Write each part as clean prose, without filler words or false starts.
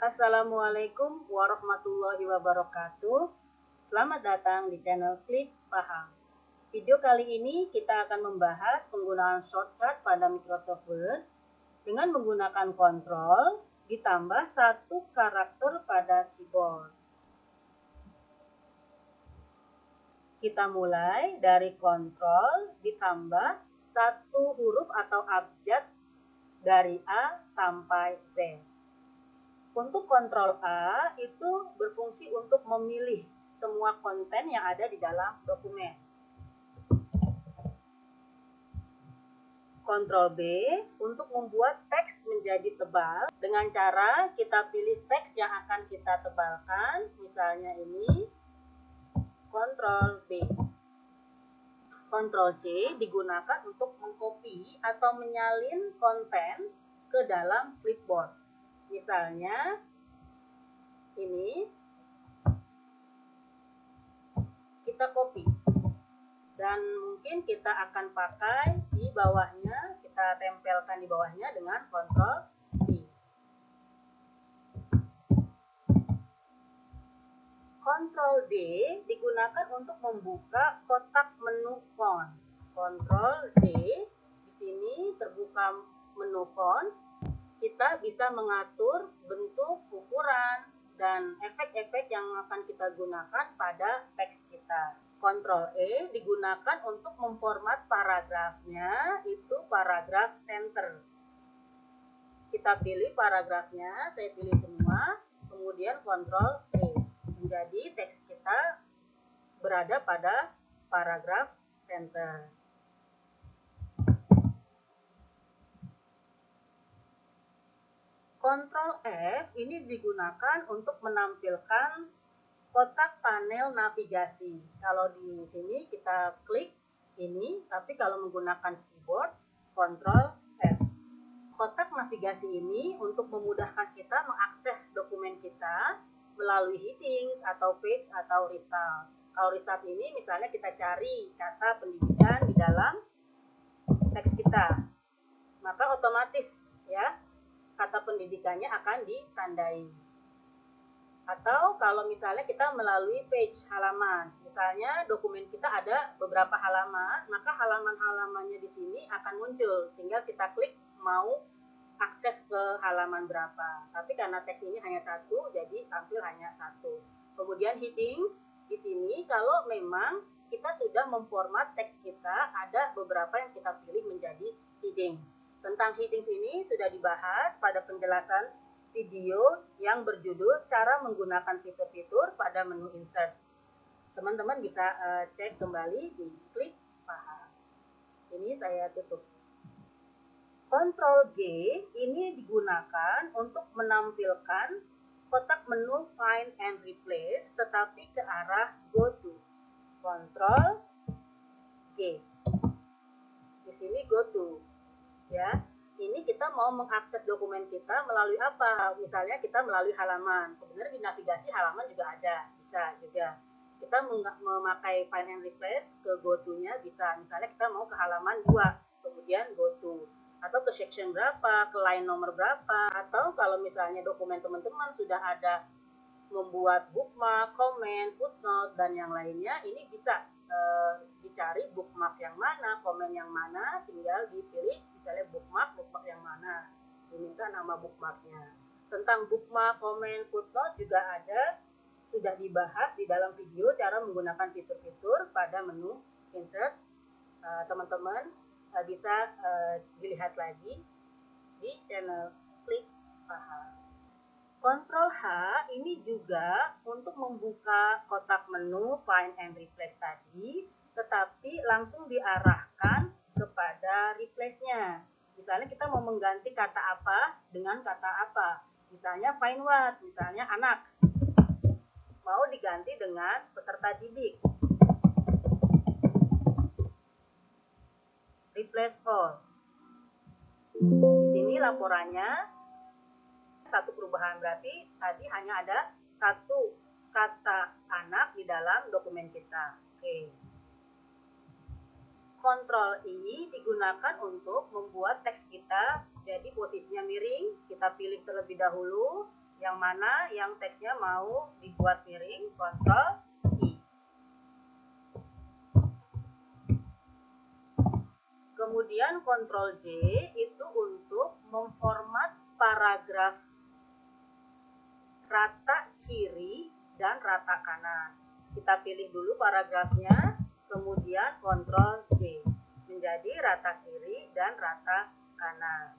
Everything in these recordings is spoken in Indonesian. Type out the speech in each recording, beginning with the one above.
Assalamualaikum warahmatullahi wabarakatuh. Selamat datang di channel Klik Paham. Video kali ini kita akan membahas penggunaan shortcut pada Microsoft Word dengan menggunakan kontrol ditambah satu karakter pada keyboard. Kita mulai dari kontrol ditambah satu huruf atau abjad dari A sampai Z. Untuk kontrol A itu berfungsi untuk memilih semua konten yang ada di dalam dokumen. Kontrol B untuk membuat teks menjadi tebal dengan cara kita pilih teks yang akan kita tebalkan, misalnya ini kontrol B. Kontrol C digunakan untuk mengcopy atau menyalin konten ke dalam clipboard. Misalnya ini kita copy dan mungkin kita akan pakai di bawahnya, kita tempelkan di bawahnya dengan kontrol D. Kontrol D digunakan untuk membuka kotak menu font. Kontrol D, di sini terbuka menu font. Kita bisa mengatur bentuk, ukuran, dan efek-efek yang akan kita gunakan pada teks kita. Kontrol E digunakan untuk memformat paragrafnya, itu paragraf center. Kita pilih paragrafnya, saya pilih semua, kemudian kontrol E. Menjadi teks kita berada pada paragraf center. Kontrol F ini digunakan untuk menampilkan kotak panel navigasi. Kalau di sini kita klik ini, tapi kalau menggunakan keyboard, kontrol F. Kotak navigasi ini untuk memudahkan kita mengakses dokumen kita melalui headings atau page atau result. Kalau result ini misalnya kita cari kata pendidikan di dalam teks kita, maka otomatis ya kata pendidikannya akan ditandai. Atau kalau misalnya kita melalui page halaman, misalnya dokumen kita ada beberapa halaman, maka halaman-halamannya di sini akan muncul. Tinggal kita klik mau akses ke halaman berapa. Tapi karena teks ini hanya satu, jadi tampil hanya satu. Kemudian headings, di sini kalau memang kita sudah memformat teks kita, ada beberapa yang kita pilih menjadi headings. Tentang headings ini sudah dibahas pada penjelasan video yang berjudul cara menggunakan fitur-fitur pada menu insert. Teman-teman bisa cek kembali di Klik Paham. Ini saya tutup. Kontrol G ini digunakan untuk menampilkan kotak menu Find and Replace tetapi ke arah Go To. Kontrol G. Di sini Go To. Ya. Ini kita mau mengakses dokumen kita melalui apa? Misalnya kita melalui halaman. Sebenarnya di navigasi halaman juga ada, bisa juga. Kita memakai Find and Replace ke Go To-nya bisa. Misalnya kita mau ke halaman 2, kemudian Go To. Atau ke section berapa, ke line nomor berapa. Atau kalau misalnya dokumen teman-teman sudah ada membuat bookmark, komen, footnote, dan yang lainnya, ini bisa dicari bookmark yang mana, komen yang mana, tinggal dipilih misalnya bookmark yang mana, diminta nama bookmarknya. Tentang bookmark, komen, footnote juga ada, sudah dibahas di dalam video cara menggunakan fitur-fitur pada menu insert. Teman-teman bisa dilihat lagi di channel Klik Paham. Kontrol H ini juga untuk membuka kotak menu Find and Replace tadi, tetapi langsung diarahkan kepada replace-nya. Misalnya kita mau mengganti kata apa dengan kata apa. Misalnya find what, misalnya anak. Mau diganti dengan peserta didik. Replace all. Di sini laporannya satu perubahan, berarti tadi hanya ada satu kata anak di dalam dokumen kita. Oke. Kontrol I digunakan untuk membuat teks kita jadi posisinya miring. Kita pilih terlebih dahulu Yang mana yang teksnya mau dibuat miring, Ctrl I. Kemudian Ctrl J itu untuk memformat paragraf rata kiri dan rata kanan. Kita pilih dulu paragrafnya, kemudian Ctrl J menjadi rata kiri dan rata kanan.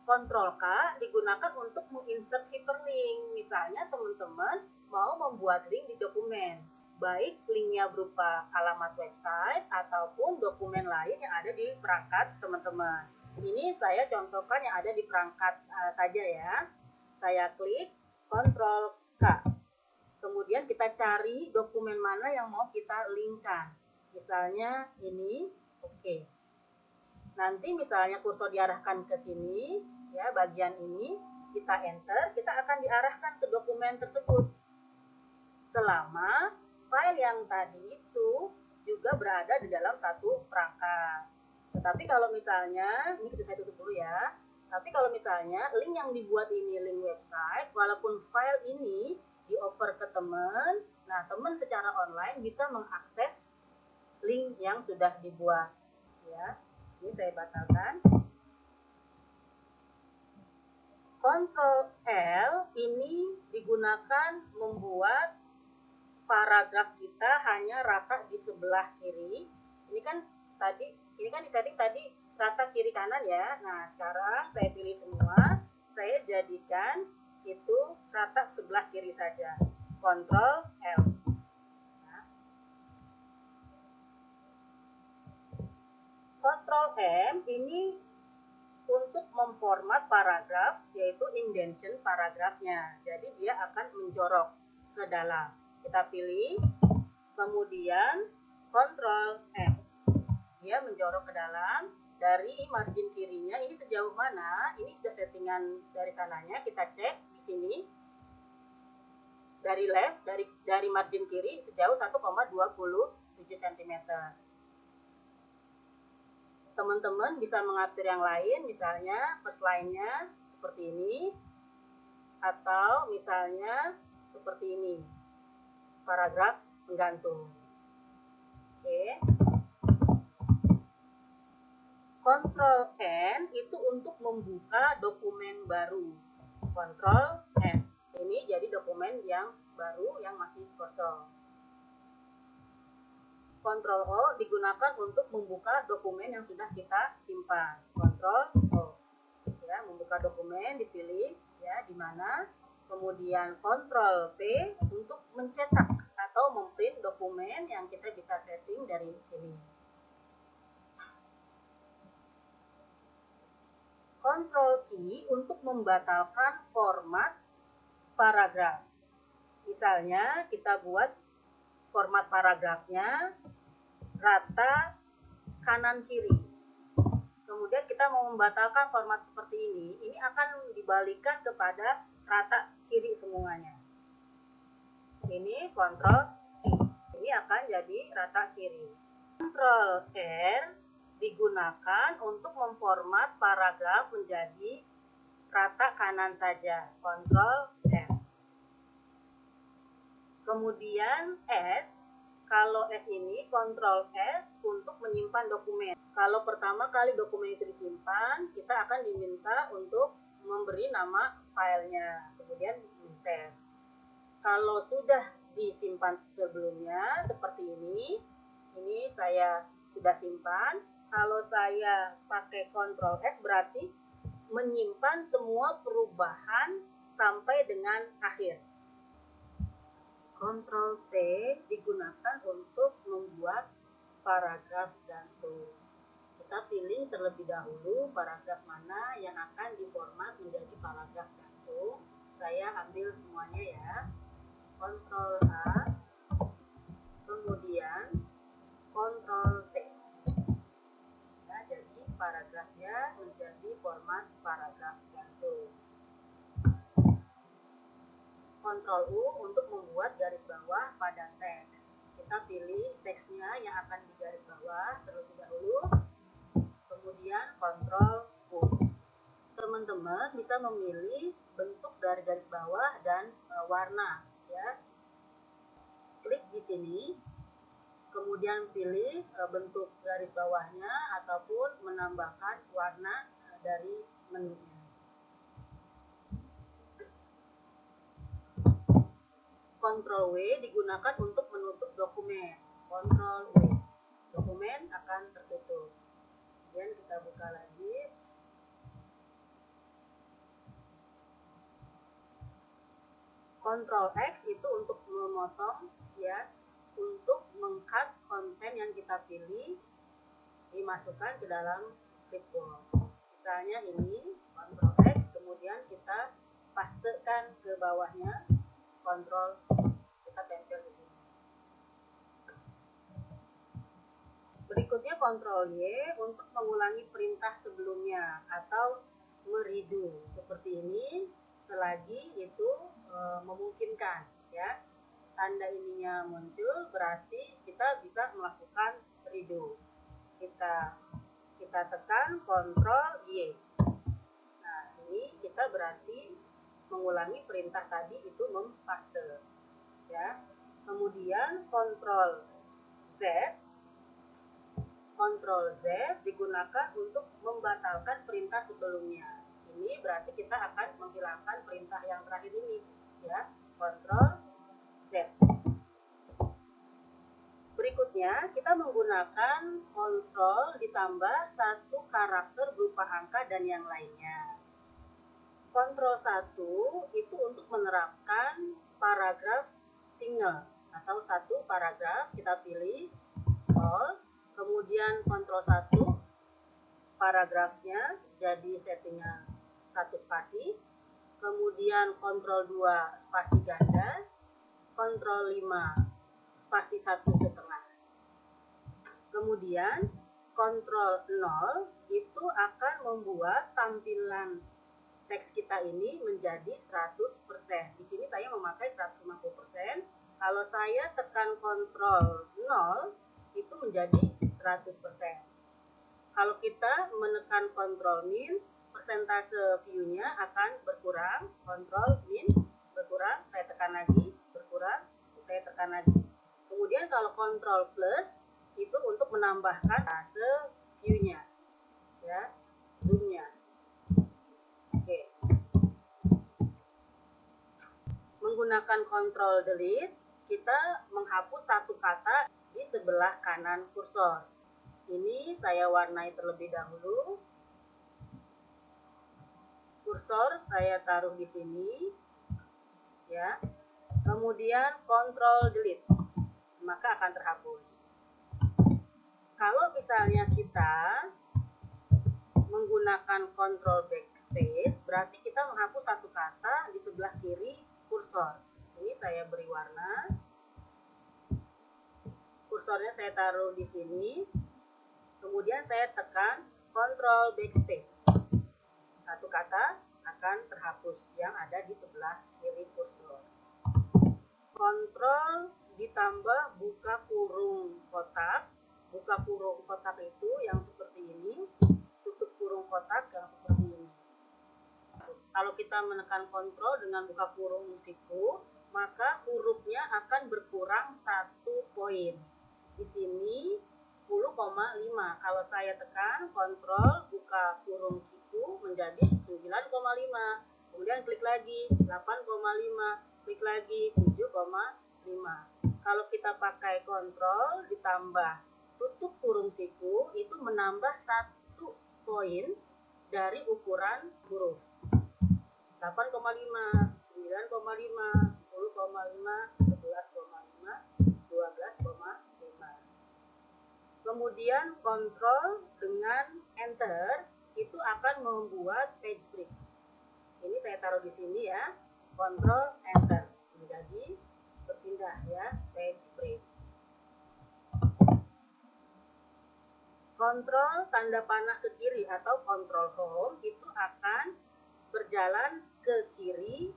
Ctrl K digunakan untuk menginsert hyperlink. Misalnya teman-teman mau membuat link di dokumen, baik linknya berupa alamat website ataupun dokumen lain yang ada di perangkat teman-teman. Ini saya contohkan yang ada di perangkat saja ya. Saya klik Ctrl K. Kemudian kita cari dokumen mana yang mau kita linkkan. Misalnya ini, oke. Nanti misalnya kursor diarahkan ke sini, ya bagian ini, kita enter, kita akan diarahkan ke dokumen tersebut. Selama file yang tadi itu juga berada di dalam satu perangkat. Tetapi kalau misalnya, ini saya tutup dulu ya. Tapi kalau misalnya link yang dibuat ini link website, walaupun file ini dioper ke teman, nah teman secara online bisa mengakses link yang sudah dibuat. Ya, ini saya batalkan. Ctrl L ini digunakan membuat paragraf kita hanya rata di sebelah kiri. Ini kan disetting tadi rata kiri kanan ya. Nah, sekarang saya pilih semua, saya jadikan itu rata sebelah kiri saja. Ctrl L. Nah. Ctrl M ini untuk memformat paragraf, yaitu indentation paragrafnya. Jadi dia akan menjorok ke dalam. Kita pilih, kemudian Ctrl M. Dia menjorok ke dalam. Dari margin kirinya ini sejauh mana? Ini sudah settingan dari sananya. Kita cek di sini. Dari left, dari margin kiri sejauh 1,27 cm. Teman-teman bisa mengatur yang lain, misalnya first line-nya seperti ini, atau misalnya seperti ini, paragraf penggantung. Oke. Ctrl N itu untuk membuka dokumen baru. Ctrl N. Ini jadi dokumen yang baru yang masih kosong. Ctrl O digunakan untuk membuka dokumen yang sudah kita simpan. Ctrl O. Ya, membuka dokumen dipilih ya di mana. Kemudian Ctrl P untuk mencetak atau memprint dokumen yang kita bisa setting dari sini. Ctrl I untuk membatalkan format paragraf. Misalnya kita buat format paragrafnya rata kanan kiri. Kemudian kita mau membatalkan format seperti ini akan dibalikan kepada rata kiri semuanya. Ini Ctrl I. Ini akan jadi rata kiri. Ctrl R digunakan untuk memformat paragraf menjadi rata kanan saja. Ctrl R. Kemudian S, kalau S ini Ctrl S untuk menyimpan dokumen. Kalau pertama kali dokumen itu disimpan, kita akan diminta untuk memberi nama filenya, kemudian save. Kalau sudah disimpan sebelumnya seperti ini saya sudah simpan. Kalau saya pakai Ctrl S berarti menyimpan semua perubahan sampai dengan akhir. Ctrl T digunakan untuk membuat paragraf gantung. Kita pilih terlebih dahulu paragraf mana yang akan diformat menjadi paragraf gantung. Saya ambil semuanya ya. Ctrl A, kemudian Ctrl T. Ya, jadi paragrafnya menjadi format paragraf gantung. Ctrl U untuk membuat garis bawah pada teks. Kita pilih teksnya yang akan digaris bawah terlebih dahulu, kemudian Ctrl U. teman-teman bisa memilih bentuk dari garis bawah dan warna ya. Klik di sini, kemudian pilih bentuk garis bawahnya ataupun menambahkan warna dari menunya. Ctrl W digunakan untuk menutup dokumen. Ctrl W, dokumen akan tertutup. Kemudian kita buka lagi. Ctrl X itu untuk memotong ya, untuk meng-cut konten yang kita pilih dimasukkan ke dalam clipboard. Misalnya ini Ctrl X, kemudian kita pastekan ke bawahnya, Ctrl kita tempel di sini. Berikutnya Ctrl Y untuk mengulangi perintah sebelumnya atau meredo seperti ini selagi itu memungkinkan ya. Tanda ininya muncul berarti kita bisa melakukan redo. Kita tekan Ctrl Y. Nah, ini kita berarti mengulangi perintah tadi itu mempaste ya. Kemudian Ctrl Z digunakan untuk membatalkan perintah sebelumnya. Ini berarti kita akan menghilangkan perintah yang terakhir ini ya. Ctrl Z. Berikutnya kita menggunakan Ctrl ditambah satu karakter berupa angka dan yang lainnya. Ctrl 1 itu untuk menerapkan paragraf single atau satu paragraf, kita pilih all. Kemudian Ctrl 1 paragrafnya jadi settingan 1 spasi. Kemudian Ctrl 2 spasi ganda. Ctrl 5 spasi 1 setengah. Kemudian Ctrl 0 itu akan membuat tampilan teks kita ini menjadi 100%. Di sini saya memakai 150%. Kalau saya tekan Ctrl 0 itu menjadi 100%. Kalau kita menekan Ctrl min, persentase view-nya akan berkurang. Ctrl min berkurang, saya tekan lagi, berkurang, saya tekan lagi. Kemudian kalau Ctrl plus itu untuk menambahkan persentase view-nya ya, zoom-nya. Oke. Menggunakan Ctrl delete, kita menghapus satu kata di sebelah kanan kursor. Ini saya warnai terlebih dahulu. Kursor saya taruh di sini, ya. Kemudian Ctrl delete, maka akan terhapus. Kalau misalnya kita menggunakan Ctrl backspace, berarti kita menghapus satu kata di sebelah kiri kursor. Ini saya beri warna. Kursornya saya taruh di sini. Kemudian saya tekan Ctrl backspace. Satu kata akan terhapus yang ada di sebelah kiri kursor. Ctrl ditambah buka kurung kotak. Buka kurung kotak itu yang seperti ini. Tutup kurung kotak yang seperti ini. Kalau kita menekan Ctrl dengan buka kurung siku, maka hurufnya akan berkurang 1 poin. Di sini 10,5. Kalau saya tekan Ctrl buka kurung siku menjadi 9,5. Kemudian klik lagi 8,5, klik lagi 7,5. Kalau kita pakai Ctrl ditambah tutup kurung siku, itu menambah 1 poin dari ukuran huruf. 8,5, 9,5, 10,5, 11,5, 12,5. Kemudian Ctrl dengan Enter itu akan membuat page break. Ini saya taruh di sini ya. Ctrl Enter menjadi berpindah ya, page break. Ctrl tanda panah ke kiri atau Ctrl Home itu akan berjalan ke kiri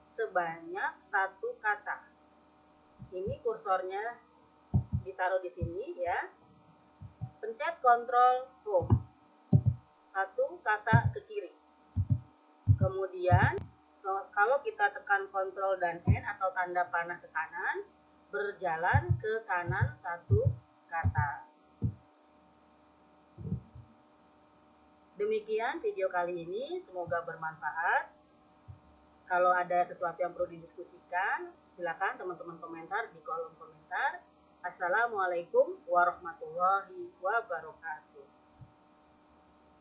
sebanyak 1 kata. Ini kursornya ditaruh di sini ya. Pencet Ctrl Home. 1 kata ke kiri. Kemudian kalau kita tekan Ctrl dan N atau tanda panah ke kanan, berjalan ke kanan satu kata. Demikian video kali ini, semoga bermanfaat. Kalau ada sesuatu yang perlu didiskusikan, silakan teman-teman komentar di kolom komentar. Assalamualaikum warahmatullahi wabarakatuh.